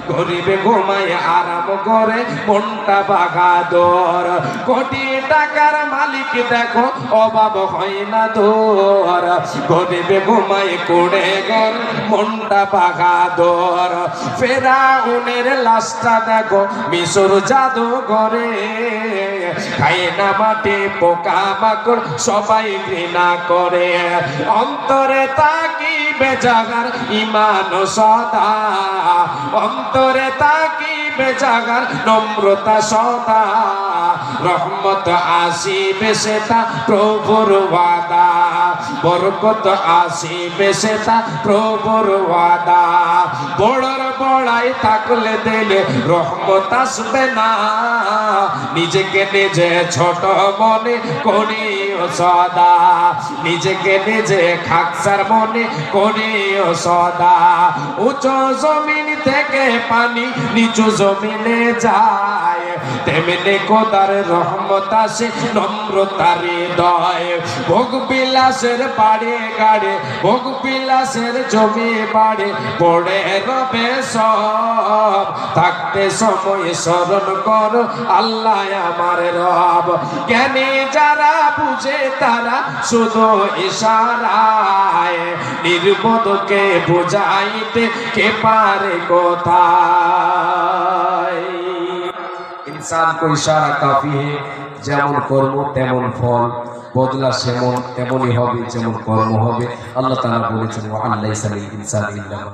গরিবে ঘুমায় আরাম করে মনটা বাগাদর। কোটি টাকার মালিক দেখো অভাব হয় না দোর। গরিবে ঘুমায় কুড়ে ঘর মনটা বাগাদর। ফেরাউনের লাশটা দেখো মিশর জাদুঘরে। খায় না মাটি পোকা মাকড় সবাই ঘৃণা করে। অন্তরে তাকিবে জাগার ইমান সদা। অন্তরে তাকিবে জাগার নম্রতা সদা। রহমত আসিবে সেটা প্রভুর ওয়াদা। বরকত আসিবে সেটা প্রভুর ওয়াদা। বড়র বড়াই থাকলে দিলে রহমত আসবে না। নিজেকে নিজে ছোট মনে করিও সদা। নিজেকে নিজে খাকসার মনে করিও সদা। উঁচু জমিন থেকে পানি নিচু জমিনে যায়। তেমনি খোদার রহমত আসে নম্রতার হৃদয়। ভোগ বিলাসের বাড়ি গাড়ে ভোগ বিলাসের জমি বাড়ে পড়ে রবে সব। থাকতে সময় স্মরণ করো আল্লাহ আমার রব। জ্ঞানী যারা বুঝে তারা শুধু ইশারায়। নির্বোধকে বুঝাইতে কে পারে কোথায়। ইনসান কো ইশারা কাফি হে। যেমন কর্ম তেমন ফল। বদলা সেমন তেমনই হবে যেমন কর্ম হবে। আল্লাহ তাআলা বলেছেন ওয়া আল্লাইসা লিল ইনসানি ইল্লা মা